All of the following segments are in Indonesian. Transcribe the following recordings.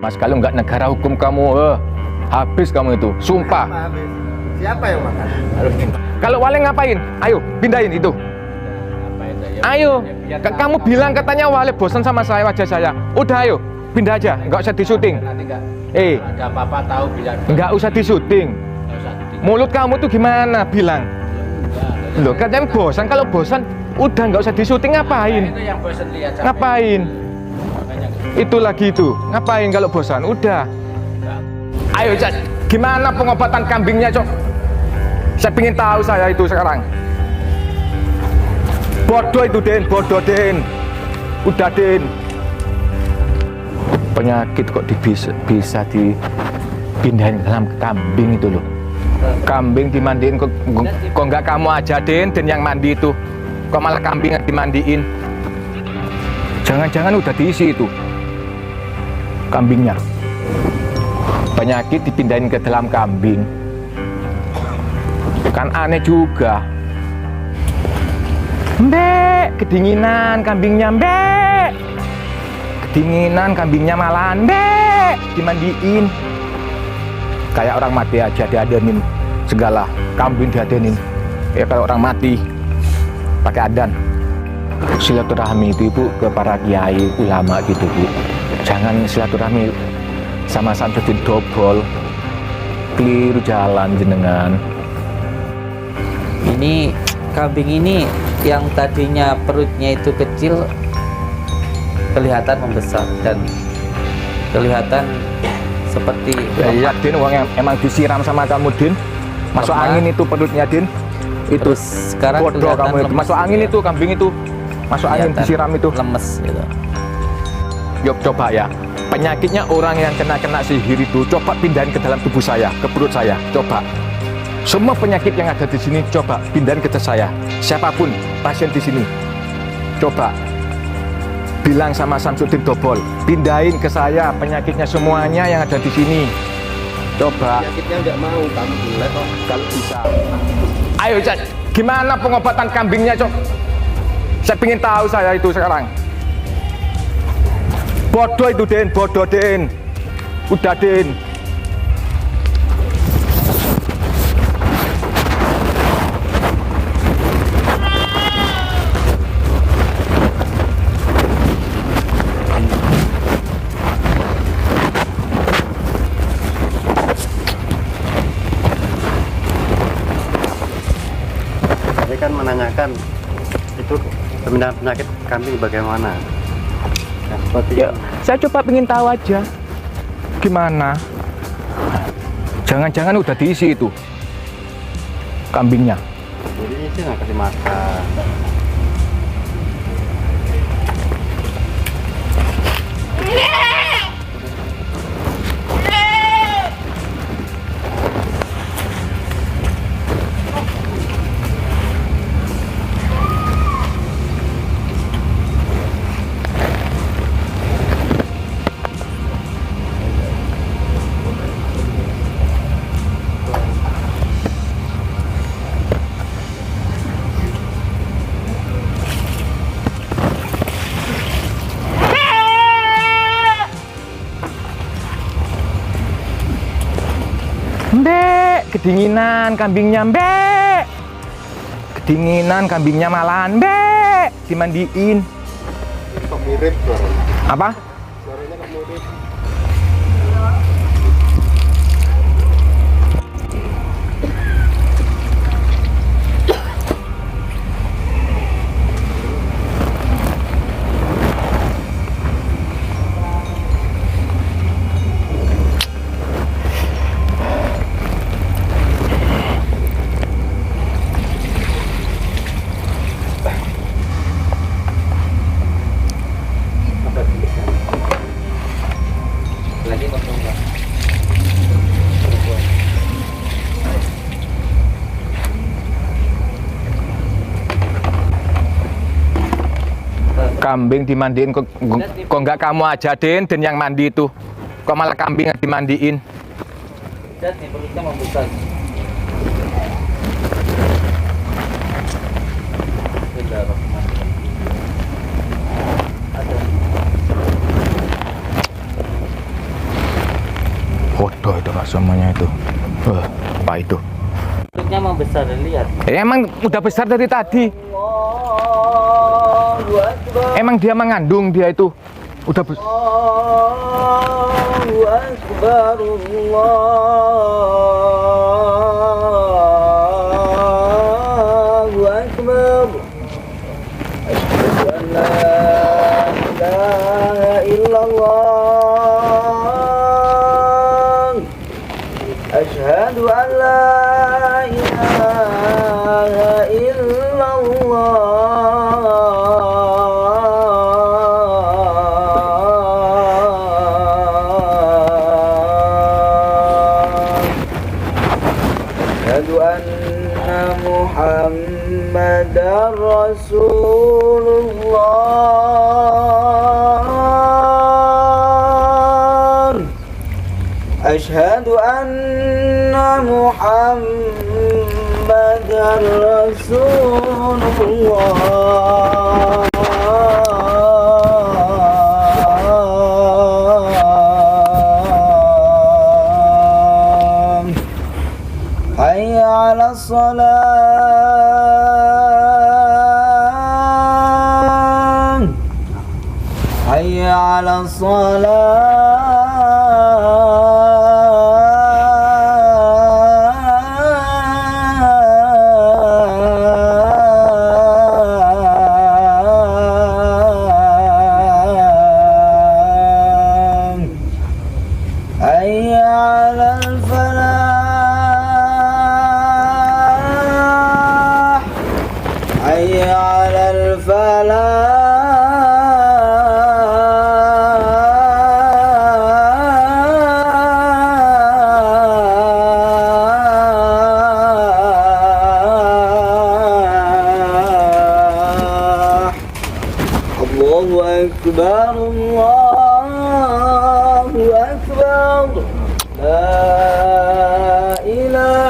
Mas, kalau nggak negara hukum kamu, habis kamu itu, sumpah. Siapa yang makan? Kalau Wale ngapain? Ayo, pindahin itu. Ayo, kamu bilang katanya Wale bosan sama saya, wajah saya. Udah ayo, pindah aja, nggak usah disuting. Ada apa-apa tahu bilang. Nggak usah disuting. Mulut kamu tuh gimana? Bilang. Loh, katanya bosan. Kalau bosan, udah nggak usah disuting. Ngapain? Itu yang bosan lihat. Ngapain? Itu lagi itu. Ngapain kalau bosan? Udah. Ayo, Cak. Gimana pengobatan kambingnya, Cok? Saya ingin tahu saya itu sekarang. Bodoh itu, Den. Bodoh, Den. Udah, Den. Penyakit kok bisa dipindahin ke dalam kambing itu loh. Kambing dimandiin kok nggak kamu aja, Den yang mandi itu. Kok malah kambing yang dimandiin? Jangan-jangan udah diisi itu kambingnya. Penyakit dipindahin ke dalam kambing. Kan aneh juga. Mbek, kedinginan kambingnya, Mbek. Kedinginan kambingnya malahan, Mbek. Dimandiin. Kayak orang mati aja diadenin segala, kambing diadenin. Ya kalau orang mati pakai adan. Silaturahmi itu Ibu ke para kiai ulama gitu Bu. Jangan silaturahmi sama Samsudin Dobol. Keliru jalan jenengan. Ini kambing ini yang tadinya perutnya itu kecil kelihatan membesar dan kelihatan seperti ya Din, uang yang emang disiram sama kamu Din. Masuk angin itu perutnya Din. Itu sekarang bodoh kamu itu. Masuk angin itu kambing itu. Masuk angin disiram itu. Lemes gitu. Yuk coba ya. Penyakitnya orang yang kena sihir itu coba pindahin ke dalam tubuh saya, ke perut saya. Coba. Semua penyakit yang ada di sini coba pindahin ke saya. Siapapun pasien di sini. Coba bilang sama Samsudin Dobol, pindahin ke saya penyakitnya semuanya yang ada di sini. Coba. Penyakitnya nggak mau, kamu boleh kok kalau bisa. Ayo Cak, gimana pengobatan kambingnya Cok? Saya ingin tahu saya itu sekarang. Bodoh itu Den, bodoh Den. Udah Den. Saya kan menanyakan itu pemindahan penyakit kambing bagaimana? Nah, seperti Ya, saya coba ingin tahu aja. Gimana? Jangan-jangan udah diisi itu kambingnya. jadi ini sih nggak kasih makan. Mbek, kedinginan kambingnya, Mbek. Kedinginan kambingnya malahan, Mbek. Dimandiin. Kok mirip suaranya? Apa? Suaranya kok mirip. Lagi kosong Pak. Kambing dimandiin kok nggak kamu aja Den yang mandi itu. Kok malah kambing yang dimandiin? Dan nih perutnya membesar. Bodoh itu Pak semuanya itu. Apa itu? Perutnya membesar, lihat. Emang udah besar dari tadi. Emang dia mengandung dia itu udah besar. Allahu Akbar, Allahu Akbar. Asyhadu an la ilaha illallah. Asyhadu an la ilaha illallah. Asyhadu anna Muhammadar Rasulullah. Asyhadu anna Muhammadar Rasulullah. Hayya 'alas salam. Hayya 'alas salam. Hayya 'alal falah. Hayya 'alal falah. Allahu Akbar, Allahu Akbar. La ilaha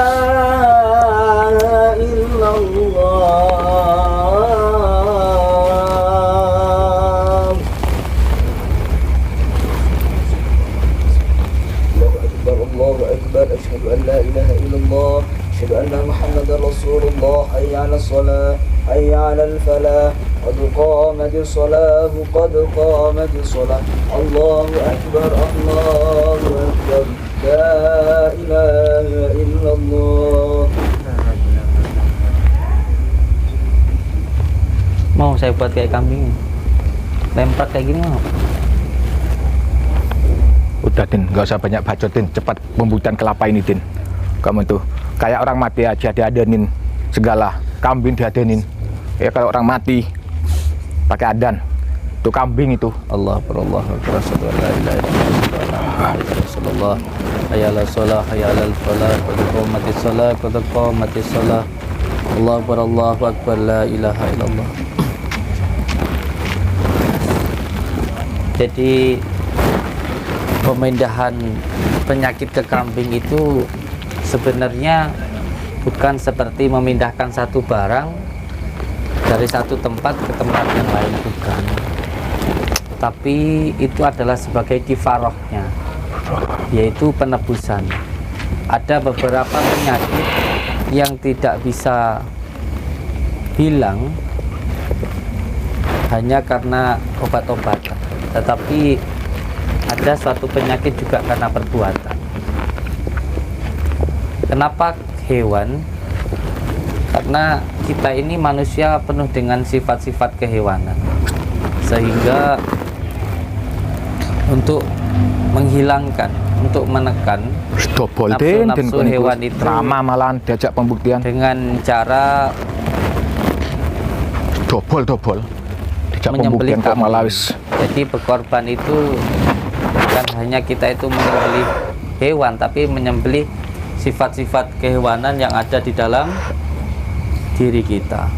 illallah. Allahu Akbar, asyhadu an la ilaha illallah, asyhadu anna Muhammadar Rasulullah. Hayya 'alas salah, hayya 'alal falah. Qad qamatis salah, qad qamatis salah. Allahu Akbar, Allahu Akbar. La ilaha illallah. Mau saya buat kayak kambing, lempar kayak gini mau? Udah Din, nggak usah banyak bacot Din, cepat pembuatan kelapa ini Din. Kamu tuh kayak orang mati aja diadenin segala, kambing diadenin. Ya kalau orang mati pakai adan, itu kambing itu. Allah Allah Akbar, asyhadu an la ilaha illallah, Rasulullah. Hayya 'alas shalah, hayya 'alal falah, qad qamatis shalah, qad qamatis shalah. Allahu Akbar, Allahu Akbar, la ilaha illallah. Jadi pemindahan penyakit ke kambing itu sebenarnya bukan seperti memindahkan satu barang dari satu tempat ke tempat yang lain, bukan. Tapi itu adalah sebagai kifarohnya, yaitu penebusan. Ada beberapa penyakit yang tidak bisa hilang hanya karena obat-obatan, tetapi ada suatu penyakit juga karena perbuatan. Kenapa hewan? Karena kita ini manusia penuh dengan sifat-sifat kehewanan, sehingga untuk menghilangkan, untuk menekan nafsu-nafsu hewan itu drama malahan diajak pembuktian dengan cara dobol diajak menyembelih pembuktian kok malah wis. Jadi berkorban itu bukan hanya kita itu menyembelih hewan, tapi menyembelih sifat-sifat kehewanan yang ada di dalam diri kita.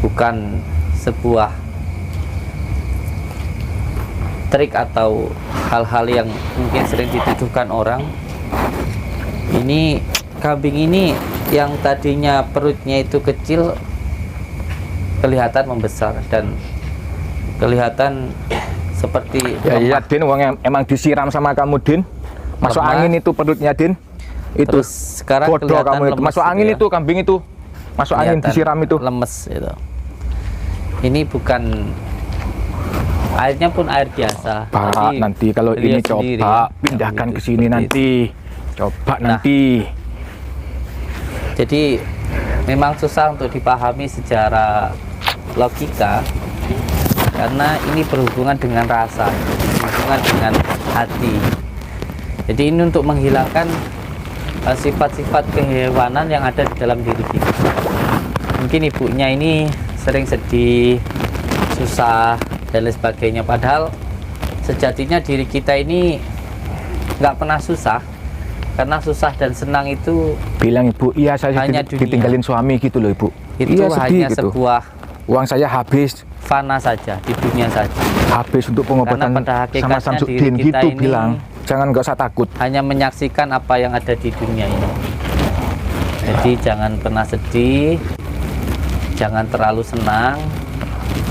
Bukan sebuah trik atau hal-hal yang mungkin sering dituduhkan orang. Ini kambing ini yang tadinya perutnya itu kecil kelihatan membesar dan kelihatan seperti Ya iya lemah. Din, uang yang emang disiram sama kamu Din. Masuk Lemah. angin itu perutnya Din. Itu Terus sekarang bodoh kelihatan kamu itu. lemes Masuk gitu angin ya. itu kambing itu. Masuk angin Kelihatan disiram itu. lemes itu. Ini bukan airnya pun air biasa. Pak, Tadi nanti kalau beliau ini sendiri coba ya, pindahkan yang ke itu, sini seperti nanti. Coba Nah. nanti. Jadi memang susah untuk dipahami secara logika karena ini berhubungan dengan rasa, berhubungan dengan hati. Jadi ini untuk menghilangkan sifat-sifat kehewanan yang ada di dalam diri kita. Mungkin ibunya ini sering sedih, susah dan lain sebagainya. Padahal sejatinya diri kita ini nggak pernah susah, karena susah dan senang itu Bilang ibu, iya saya hanya dunia. ditinggalin suami gitu loh ibu. itu Iya sedih hanya gitu. sebuah Uang saya habis, fana saja di dunia saja. habis untuk pengobatan Karena pada sama hakikatnya Samsudin diri kita gitu ini- bilang. Jangan nggak usah takut. Hanya menyaksikan apa yang ada di dunia ini. Jadi jangan pernah sedih, jangan terlalu senang,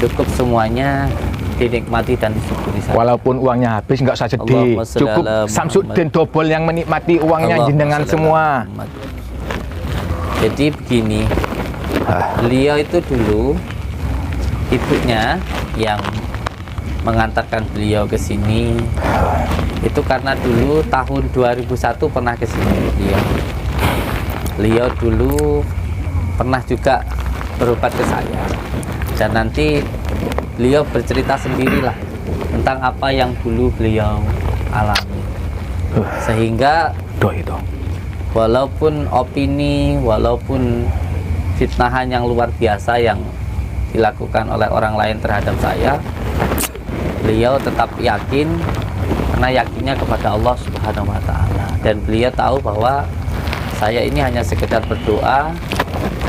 cukup semuanya dinikmati dan disyukuri saja. Walaupun uangnya habis nggak usah sedih. Allahumma sholli Cukup ala Samsudin dobol yang menikmati uangnya Allahumma jenengan sholli semua. ala Muhammad. Jadi begini, beliau itu dulu ibunya yang mengantarkan beliau ke sini itu karena dulu tahun 2001 pernah ke sini beliau dulu pernah juga berobat ke saya, dan nanti beliau bercerita sendirilah tentang apa yang dulu beliau alami, sehingga Doh itu. walaupun opini, walaupun fitnahan yang luar biasa yang dilakukan oleh orang lain terhadap saya, beliau tetap yakin, karena yakinnya kepada Allah Subhanahu wa Ta'ala, dan beliau tahu bahwa saya ini hanya sekedar berdoa,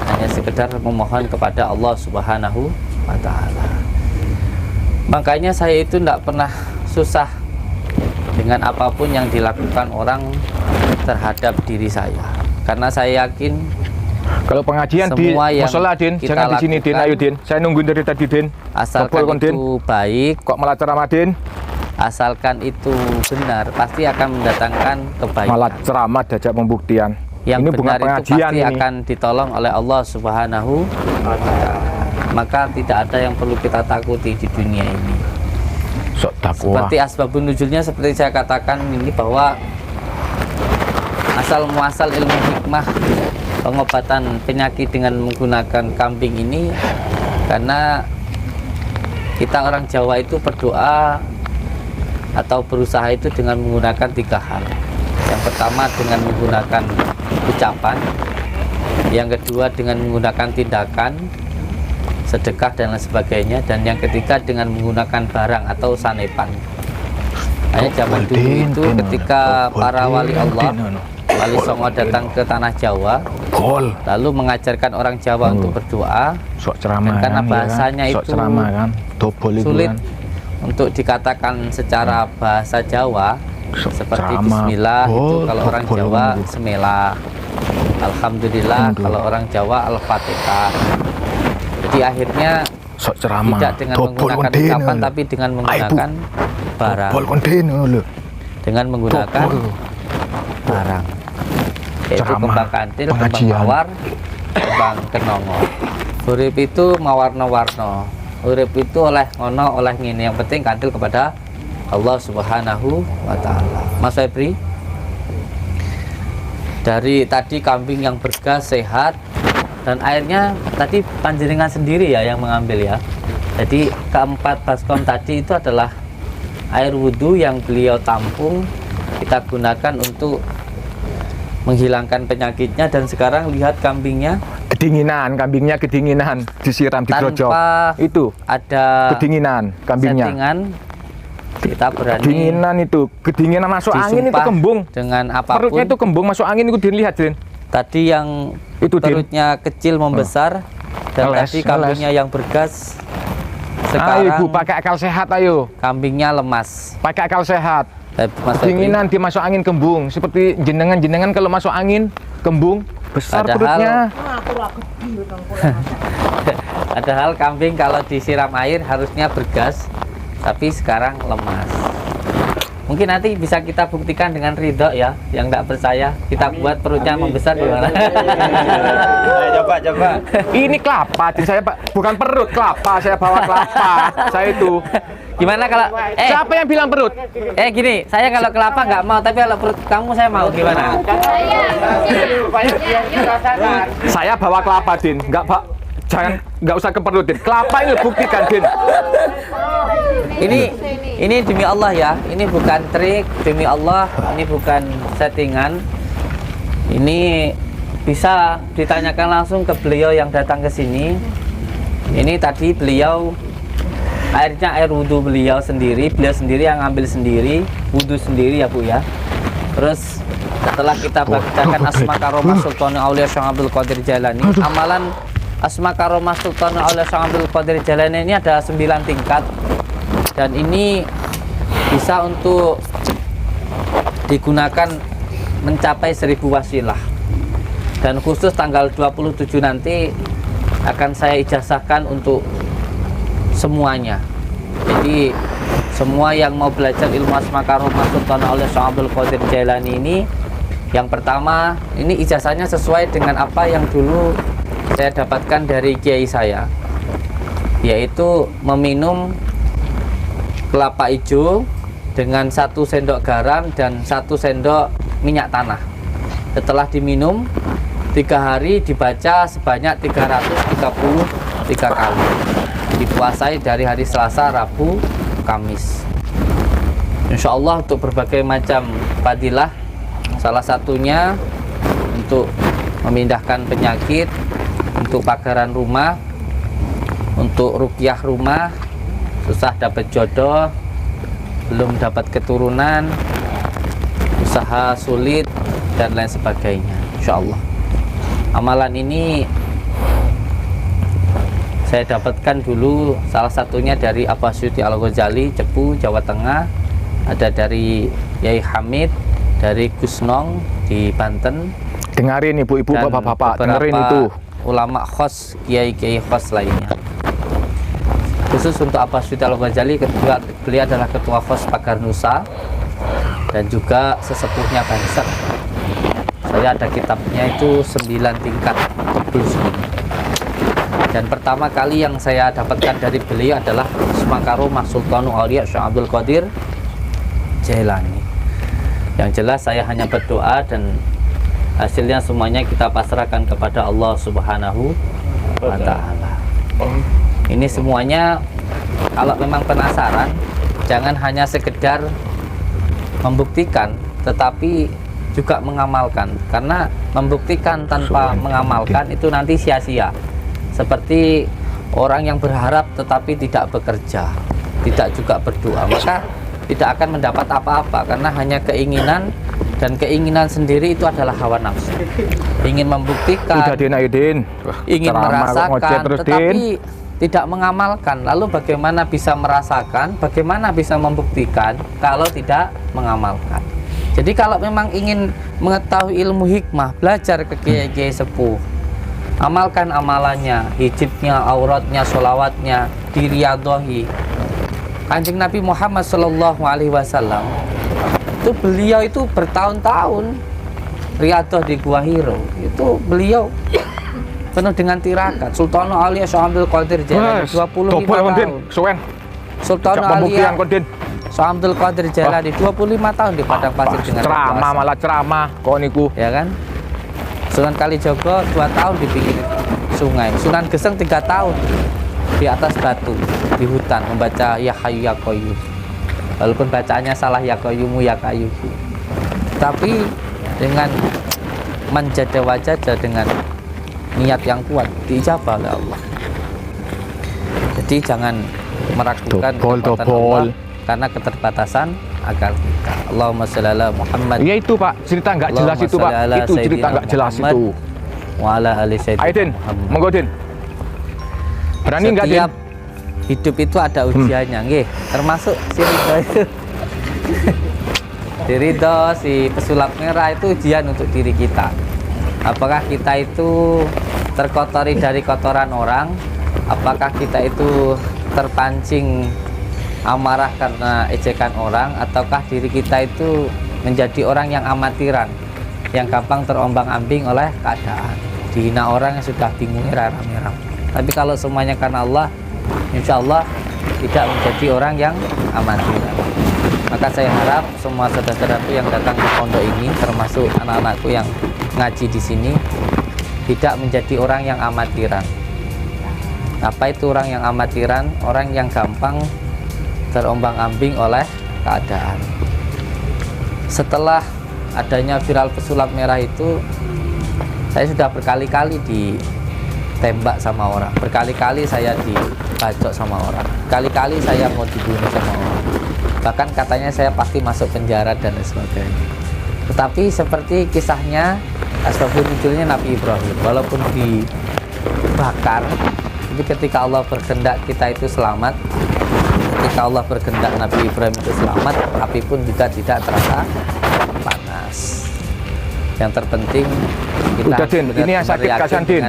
hanya sekedar memohon kepada Allah Subhanahu wa Ta'ala. Makanya saya itu tidak pernah susah dengan apapun yang dilakukan orang terhadap diri saya, karena saya yakin Kalau pengajian di semua yang musola Din, kita jangan di sini Din, lakukan, ayo Din. Saya nungguin dari tadi Din. asalkan Dobol kon, Din. itu baik, Kok malah ceramah Din? asalkan itu benar, pasti akan mendatangkan kebaikan. Malah ceramah diajak pembuktian. Yang ini bukan benar itu pengajian pasti ini. akan ditolong oleh Allah Subhanahu wa Ta'ala. Maka tidak ada yang perlu kita takuti di dunia ini. Sok takwa. Seperti asbabun nuzulnya, seperti saya katakan ini, bahwa asal muasal ilmu hikmah pengobatan penyakit dengan menggunakan kambing ini, karena kita orang Jawa itu berdoa atau berusaha itu dengan menggunakan 3 hal. Yang pertama dengan menggunakan ucapan, yang kedua dengan menggunakan tindakan sedekah dan lain sebagainya, dan yang ketiga dengan menggunakan barang atau sanepan. Hanya zaman dulu itu ketika para wali Allah, Wali Songo datang ke tanah Jawa, Bol. lalu mengajarkan orang Jawa untuk berdoa, Sok ceramah dan karena kan, bahasanya ya kan? Sok itu ceramah kan. Dobol itu sulit kan. untuk dikatakan secara bahasa Jawa, Sok seperti ceramah. Bismillah itu Bol, kalau orang dobol Jawa kan. Semela, Alhamdulillah kalau orang Jawa Al-Fatihah. Jadi akhirnya Sok ceramah. tidak dengan Dobol menggunakan kon, Din, ucapan, lho. tapi dengan menggunakan barang, Dobol kon, Din, lho. dengan menggunakan Dobol. barang, yaitu Ceramah, kembang kantil, kembang pengajian. mawar, kembang kenongo. Urip itu mawarno-warno, urip itu oleh ngono oleh ngene, yang penting kantil kepada Allah Subhanahu wa Ta'ala. Mas Febri, dari tadi kambing yang bergas, sehat, dan airnya tadi panjenengan sendiri ya yang mengambil ya. Jadi keempat baskom tadi itu adalah air wudhu yang beliau tampung, kita gunakan untuk menghilangkan penyakitnya. Dan sekarang lihat kambingnya Kedinginan, kambingnya kedinginan, disiram digrojok. tanpa Itu ada kedinginan kambingnya. settingan, kita berani Kedinginan itu, kedinginan masuk angin itu disumpah kembung. dengan apapun. Perutnya itu kembung masuk angin itu dilihat, Din. Tadi yang Itu, Din. perutnya kecil membesar, dan Ngeles, tadi kambingnya yang bergas. Ayo Sekarang Ibu pakai akal sehat ayo. kambingnya lemas. Pakai akal sehat. Mas Febri, Kedinginan dimasuk angin kembung, seperti jenengan kalau masuk angin kembung besar Padahal- perutnya. padahal kambing kalau disiram air harusnya bergas, tapi sekarang lemas. Mungkin nanti bisa kita buktikan dengan ridho ya. Yang nggak percaya kita buat perutnya membesar gimana? Coba. Ini kelapa, Din. Saya Pak, bukan perut, kelapa. Saya bawa kelapa. Saya itu. Gimana kalau Siapa yang bilang perut? gini, saya kalau kelapa nggak mau, tapi kalau perut kamu saya mau, gimana? Saya bawa kelapa, Din. Nggak usah ke perut, Din. Kelapa ini buktikan, Din. Ini demi Allah ya, ini bukan trik, demi Allah, ini bukan settingan. Ini bisa ditanyakan langsung ke beliau yang datang ke sini. Ini tadi beliau airnya air wudhu beliau sendiri yang ngambil sendiri, wudhu sendiri ya Bu ya. Terus setelah kita bacakan Asma Karomah Sultan Aulia Syekh Abdul Qadir Jailani, amalan Asma Karomah Sultan Aulia Syekh Abdul Qadir Jailani ini ada 9 tingkat. Dan ini bisa untuk digunakan mencapai 1000 wasilah. Dan khusus tanggal 27 nanti akan saya ijazahkan untuk semuanya. Jadi semua yang mau belajar ilmu Asma Karomah Sultan Aulia Syekh Abdul Qadir Jailani ini, yang pertama ini ijazahnya sesuai dengan apa yang dulu saya dapatkan dari kiai saya, yaitu meminum kelapa hijau dengan 1 sendok garam dan 1 sendok minyak tanah. Setelah diminum 3 hari dibaca sebanyak 333 kali. Dipuasai dari hari Selasa, Rabu, Kamis. Insya Allah untuk berbagai macam fadilah, salah satunya untuk memindahkan penyakit, untuk pagaran rumah, untuk ruqyah rumah, susah dapat jodoh, belum dapat keturunan, usaha sulit dan lain sebagainya. Insya Allah amalan ini saya dapatkan dulu salah satunya dari Abbas Syuti Al-Ghazali, Cepu, Jawa Tengah. Ada dari Yai Hamid dari Gusnong di Banten. Dengarin ibu-ibu, Dan bapak-bapak, beberapa dengerin itu. ulama khos, kiai-kiai khos lainnya. Khusus untuk Abbas Syuti Al-Ghazali, beliau adalah ketua khos Pagar Nusa dan juga sesepuhnya Bansek. Saya ada kitabnya itu 9 tingkat plus. Dan pertama kali yang saya dapatkan dari beliau adalah Asma Karomah Sultan Aulia Syekh Abdul Qadir Jailani. Yang jelas saya hanya berdoa dan hasilnya semuanya kita pasrahkan kepada Allah Subhanahu wa Ta'ala. Ini semuanya kalau memang penasaran, jangan hanya sekedar membuktikan, tetapi juga mengamalkan. Karena membuktikan tanpa mengamalkan itu nanti sia-sia. Seperti orang yang berharap tetapi tidak bekerja, tidak juga berdoa, maka tidak akan mendapat apa-apa, karena hanya keinginan, dan keinginan sendiri itu adalah hawa nafsu. Ingin membuktikan, Udah, Din, ayo, Din. ingin Ceramah, merasakan, ngoceh terus, Din. tetapi tidak mengamalkan. Lalu bagaimana bisa merasakan, bagaimana bisa membuktikan kalau tidak mengamalkan? Jadi kalau memang ingin mengetahui ilmu hikmah, belajar ke kiai-kiai sepuh, amalkan amalannya, hijibnya, auratnya, sholawatnya, diriyadhahi. Kanjeng Nabi Muhammad SAW itu beliau itu bertahun-tahun riyadah di Gua Hiro. Itu beliau penuh dengan tirakat. Sultan Aulia Syekh Abdul Qadir Jailani 25 tahun. Sultan Aulia Syekh Abdul Qadir Jailani 25 tahun di padang pasir dengan ceramah, berpuasa. malah ceramah kok niku. Ya kan? Sunan Kalijogo 2 tahun di pinggir sungai. Sunan Geseng 3 tahun di atas batu di hutan membaca Ya Hayyu Ya Qayyum. Walaupun bacaannya salah, Ya Qayyumu Ya Qayyum, tapi dengan manjada wajada, dengan niat yang kuat, diijabah oleh Allah. Jadi jangan meragukan kekuatan Allah karena keterbatasan akal kita. Allahumma shalli ala Muhammad. Iya itu Pak, cerita nggak jelas itu Pak. Itu cerita nggak jelas itu. Wa ala ali sayyidina Ayo, Din, Muhammad. monggo, Din. Berani nggak, Din? Setiap hidup itu ada ujiannya, nggih. Termasuk si ridho itu. Si ridho, si pesulap merah itu ujian untuk diri kita. Apakah kita itu terkotori dari kotoran orang? Apakah kita itu terpancing amarah karena ejekan orang, ataukah diri kita itu menjadi orang yang amatiran, yang gampang terombang-ambing oleh keadaan, dihina orang yang sudah bingung merah-merah. Tapi kalau semuanya karena Allah, insya Allah tidak menjadi orang yang amatiran. Maka saya harap semua saudara-saudaraku yang datang ke pondok ini, termasuk anak-anakku yang ngaji di sini, tidak menjadi orang yang amatiran. Apa itu orang yang amatiran? Orang yang gampang terombang-ambing oleh keadaan. Setelah adanya viral pesulap merah itu, saya sudah berkali-kali ditembak sama orang, berkali-kali saya dibacok sama orang, kali-kali saya mau dibunuh sama orang, bahkan katanya saya pasti masuk penjara dan lain sebagainya. Tetapi seperti kisahnya asbabun nuzulnya Nabi Ibrahim, walaupun dibakar, tapi ketika Allah berkehendak kita itu selamat, ketika Allah berkehendak Nabi Ibrahim itu selamat, api pun juga tidak terasa panas. Yang terpenting kita udah Din, ini yang sakit kasihan Din.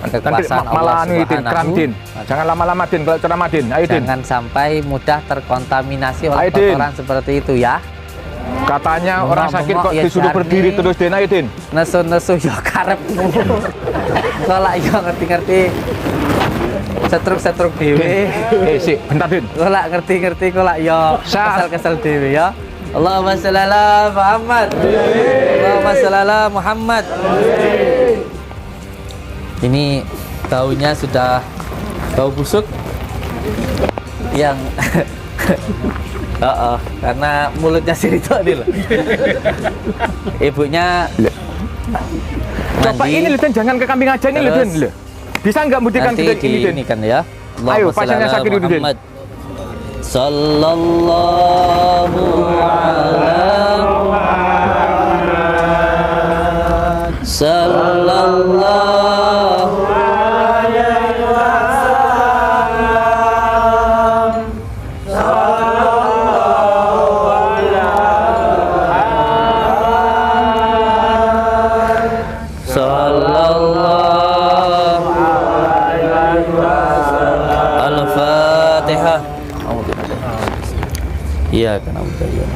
Kekuasaan Allah Subhanahu. Din. Jangan lama-lama Din kalau ceramah Din. Ayo Din. Jangan sampai mudah terkontaminasi oleh Ayo, Din. kotoran seperti itu ya. Katanya orang sakit kok ya disuruh berdiri terus Din. Ayo Din. Nesu-nesu ya karepmu. Kok lak yo ngerti-ngerti setruk-setruk dhewe. Sik, bentar Din. Kok lak ngerti-ngerti kok lak yo kesel-kesel dhewe ya. Allahumma shalli ala Muhammad. Allahumma shalli ala Muhammad. Ini baunya sudah bau busuk yang karena mulutnya Sirito ini loh. Ibunya Coba mandi, ini Din, jangan ke kambing aja ini terus Din. Bisa nggak buktikan nanti kita ini Din? ini kan ya. Ayo, pasiennya sakit dulu, Din. Sallallahu alaihi sallallahu alaihi wasallam sallallahu alaihi wasallam. Al-Fatihah. Iya, karena udah ya.